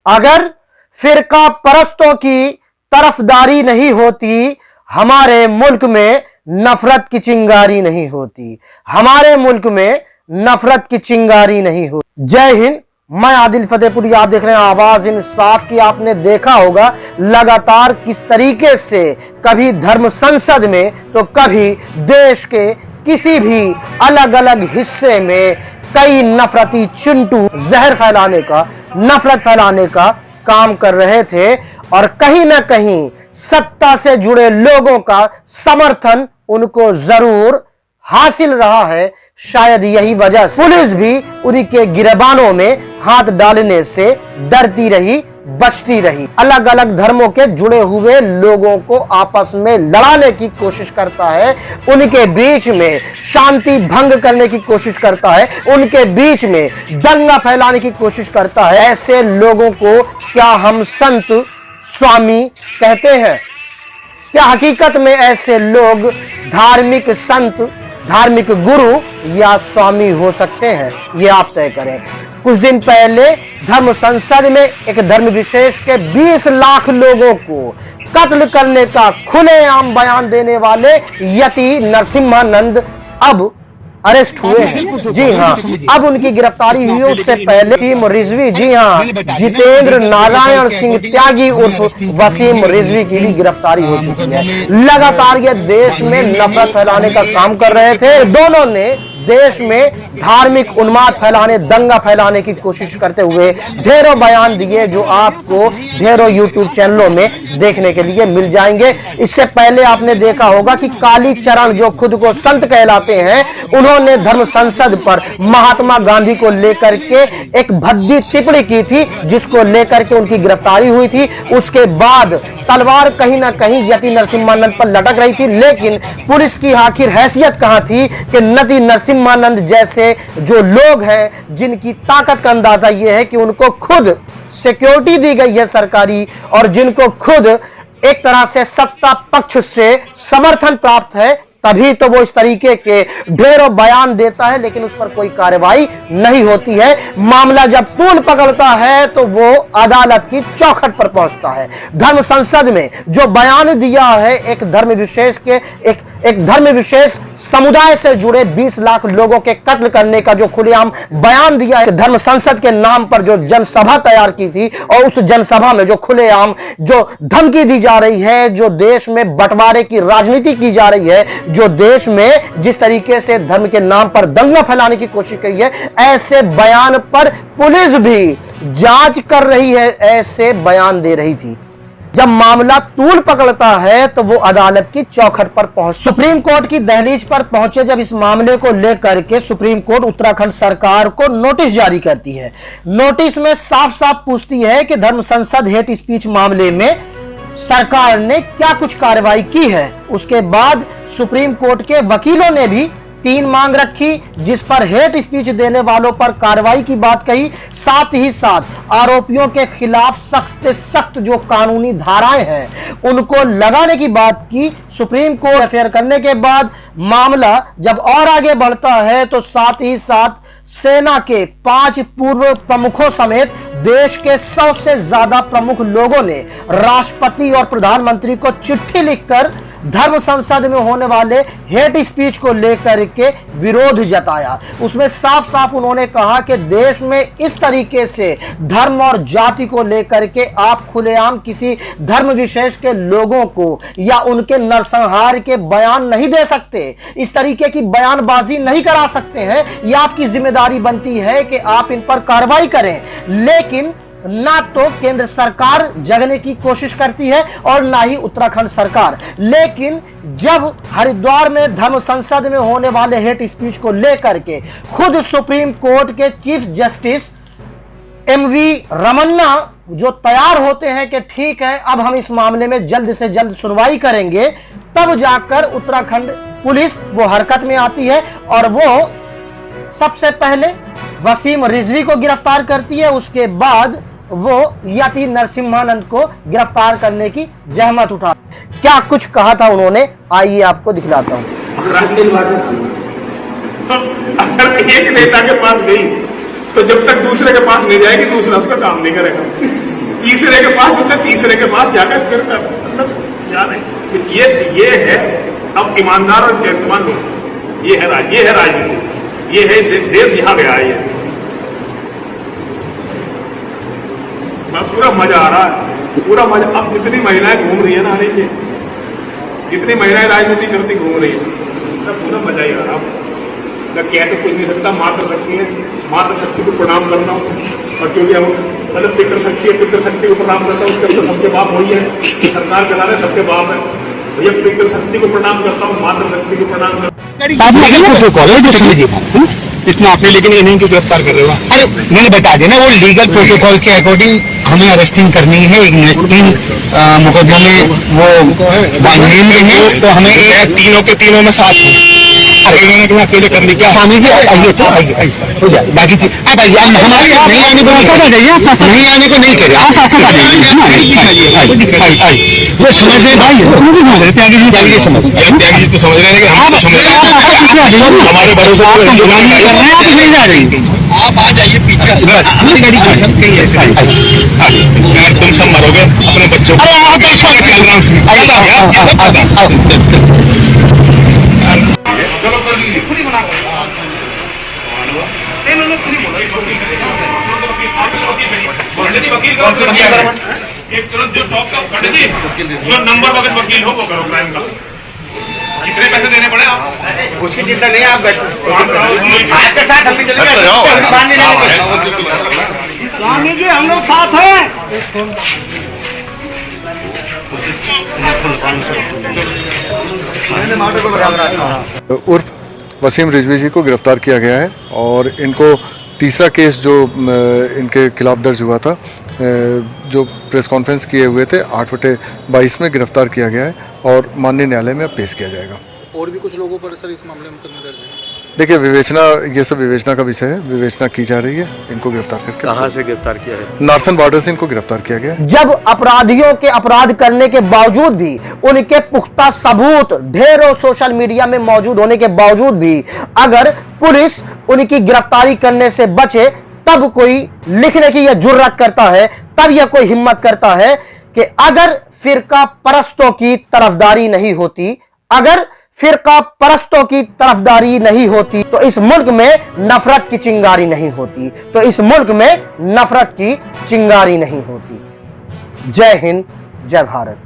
अगर फिरका परस्तों की तरफदारी नहीं होती, हमारे मुल्क में नफरत की चिंगारी नहीं होती। हमारे मुल्क में नफरत की चिंगारी नहीं होती। जय हिंद। मैं आदिल फतेहपुरी, आप देख रहे हैं आवाज इंसाफ की। आपने देखा होगा लगातार किस तरीके से कभी धर्म संसद में तो कभी देश के किसी भी अलग अलग हिस्से में कई नफरती चिंटू जहर फैलाने का, नफरत फैलाने का काम कर रहे थे और कहीं ना कहीं सत्ता से जुड़े लोगों का समर्थन उनको जरूर हासिल रहा है। शायद यही वजह से पुलिस भी उन्हीं के गिरबानों में हाथ डालने से डरती रही, बचती रही। अलग अलग धर्मों के जुड़े हुए लोगों को आपस में लड़ाने की कोशिश करता है, उनके बीच में शांति भंग करने की कोशिश करता है, उनके बीच में दंगा फैलाने की कोशिश करता है। ऐसे लोगों को क्या हम संत स्वामी कहते हैं? क्या हकीकत में ऐसे लोग धार्मिक संत, धार्मिक गुरु या स्वामी हो सकते हैं? ये आप तय करें। कुछ दिन पहले धर्म संसद में एक धर्म विशेष के 20 लाख लोगों को कत्ल करने का खुलेआम बयान देने वाले यति नरसिम्हानंद अब अरेस्ट हुए हैं। जी हाँ, अब उनकी गिरफ्तारी हुई। उससे पहले वसीम रिजवी, जी हाँ, जितेंद्र नारायण सिंह त्यागी उर्फ वसीम रिजवी की भी गिरफ्तारी हो चुकी है। लगातार ये देश में नफरत फैलाने का काम कर रहे थे। दोनों ने देश में धार्मिक उन्माद फैलाने, दंगा फैलाने की कोशिश करते हुए ढेरों बयान दिए, जो आपको ढेरों यूट्यूब चैनलों में देखने के लिए मिल जाएंगे। इससे पहले आपने देखा होगा कि काली चरण, जो खुद को संत कहलाते हैं, उन्होंने धर्म संसद पर महात्मा गांधी को लेकर के एक भद्दी टिप्पणी की थी, जिसको लेकर के उनकी गिरफ्तारी हुई थी। उसके बाद तलवार कहीं ना कहीं यति नरसिम्हानंद पर लटक रही थी, लेकिन पुलिस की आखिर हैसियत कहां थी कि यति नरसिम्हानंद जैसे जो लोग हैं, जिनकी ताकत का अंदाजा यह है कि उनको खुद सिक्योरिटी दी गई है सरकारी, और जिनको खुद एक तरह से सत्ता पक्ष से समर्थन प्राप्त है, तभी तो वो इस तरीके के ढेरों बयान देता है, लेकिन उस पर कोई कार्रवाई नहीं होती है। मामला जब तूल पकड़ता है तो वो अदालत की चौखट पर पहुंचता है। धर्म संसद में जो बयान दिया है एक धर्म विशेष के, एक धर्म विशेष समुदाय से जुड़े 20 लाख लोगों के कत्ल करने का जो खुलेआम बयान दिया है, धर्म संसद के नाम पर जो जनसभा तैयार की थी, और उस जनसभा में जो खुलेआम जो धमकी दी जा रही है, जो देश में बंटवारे की राजनीति की जा रही है, जो देश में जिस तरीके से धर्म के नाम पर दंगा फैलाने की कोशिश की है, ऐसे बयान पर पुलिस भी जांच कर रही है, ऐसे बयान दे रही थी। जब मामला तूल पकड़ता है तो वो अदालत की चौखट पर पहुंच, सुप्रीम कोर्ट की दहलीज पर पहुंचे। जब इस मामले को लेकर के सुप्रीम कोर्ट उत्तराखंड सरकार को नोटिस जारी करती है। नोटिस में साफ साफ पूछती है कि धर्म संसद हेट स्पीच मामले में सरकार ने क्या कुछ कार्रवाई की है। उसके बाद सुप्रीम कोर्ट के वकीलों ने भी 3 मांग रखी, जिस पर हेट स्पीच देने वालों पर कार्रवाई की बात कही, साथ ही साथ आरोपियों के खिलाफ सख्त से सख्त जो कानूनी धाराएं हैं उनको लगाने की बात की। सुप्रीम कोर्ट एफआईआर करने के बाद मामला जब और आगे बढ़ता है तो साथ ही साथ सेना के 5 पूर्व प्रमुखों समेत देश के 100 से ज्यादा प्रमुख लोगों ने राष्ट्रपति और प्रधानमंत्री को चिट्ठी लिखकर धर्म संसद में होने वाले हेट स्पीच को लेकर के विरोध जताया। उसमें साफ साफ उन्होंने कहा कि देश में इस तरीके से धर्म और जाति को लेकर के आप खुलेआम किसी धर्म विशेष के लोगों को या उनके नरसंहार के बयान नहीं दे सकते, इस तरीके की बयानबाजी नहीं करा सकते हैं। यह आपकी जिम्मेदारी बनती है कि आप इन पर कार्रवाई करें, लेकिन ना तो केंद्र सरकार जगने की कोशिश करती है और ना ही उत्तराखंड सरकार। लेकिन जब हरिद्वार में धर्म संसद में होने वाले हेट स्पीच को लेकर के खुद सुप्रीम कोर्ट के चीफ जस्टिस एमवी रमन्ना जो तैयार होते हैं कि ठीक है अब हम इस मामले में जल्द से जल्द सुनवाई करेंगे, तब जाकर उत्तराखंड पुलिस वो हरकत में आती है और वो सबसे पहले वसीम रिजवी को गिरफ्तार करती है। उसके बाद वो यति नरसिम्हानंद को गिरफ्तार करने की जहमत उठा। क्या कुछ कहा था उन्होंने, आइए आपको दिखलाता हूं। अगर एक नेता के पास गई तो जब तक दूसरे के पास नहीं जाएगी दूसरा उसका काम नहीं करेगा। तीसरे के पास, उससे तीसरे के पास जाकर फिर मतलब याद है ये है अब ईमानदार और चरित्रवान लोग, ये है राजनीति, ये है देश यहाँ गया है। ये पूरा मजा आ रहा है, पूरा मजा। अब जितनी महिलाएं घूम रही है ना, आने जितनी महिलाएं राजनीति करती घूम रही है, तब पूरा मजा ही आ रहा है। कह तो कुछ नहीं सकता, मातृशक्ति है, मातृशक्ति को प्रणाम करता हूँ। और क्योंकि हम मतलब पितृशक्ति है, पितृशक्ति को प्रणाम करता हूँ, उसके तो सबके बाप वही है, सरकार चला रहे सबके बाप है। भैया पितृशक्ति को प्रणाम करता हूँ, मातृशक्ति को प्रणाम करता हूँ। इसमें आपने लेकिन इन्हीं को गिरफ्तार कर रहे हो। अरे मैंने बता दिया ना, वो लीगल प्रोटोकॉल के अकॉर्डिंग हमें अरेस्टिंग करनी है। इग्निस्टिंग मुकदमों में वो नेम है, तो हमें तीनों के तीनों में साथ है। अरे इन्होंने तुम्हें अकेले करने क्या स्वामी जी, आइए तो आइए हो जाए बाकी चीज। अब आइए, हमारे नहीं आने को नहीं को नहीं कह रहे, वो समझ रहे भाई, त्यागी जी समझ, त्यागी जी तो समझ रहे हैं, हम समझ रहे हैं हमारे बड़ों को नहीं जा रही। आप आ जाइए पीछे, तुम सब मरोगे अपने बच्चों को। जो नंबर वगैरह वकील हो वो करो क्राइम का। कितने पैसे देने पड़े आप? उसकी चिंता नहीं, आप आपके साथ हम भी चलेंगे। स्वामी जी हम लोग साथ हैं। उर्फ वसीम रिजवी जी को गिरफ्तार किया गया है और इनको तीसरा केस जो इनके खिलाफ दर्ज हुआ था, जो प्रेस कॉन्फ्रेंस किए हुए थे 8/22 में गिरफ्तार किया गया है और माननीय न्यायालय में अब पेश किया जाएगा। और भी कुछ लोगों पर सर इस मामले में मुकदमा दर्ज है? देखिए विवेचना, ये सब विवेचना का विषय है, विवेचना की जा रही है। इनको गिरफ्तार करके कहाँ से गिरफ्तार किया है? नारसन बॉर्डर से इनको गिरफ्तार किया गया है। जब अपराधियों के अपराध करने के बावजूद भी, उनके पुख्ता सबूत ढेरों सोशल मीडिया में मौजूद होने के बावजूद भी अगर पुलिस उनकी गिरफ्तारी करने से बचे, तब कोई लिखने की यह जुर्रत करता है, तब यह कोई हिम्मत करता है कि अगर फिरका परस्तों की तरफदारी नहीं होती, अगर फिरका परस्तों की तरफदारी नहीं होती, तो इस मुल्क में नफरत की चिंगारी नहीं होती, तो इस मुल्क में नफरत की चिंगारी नहीं होती। जय हिंद, जय भारत।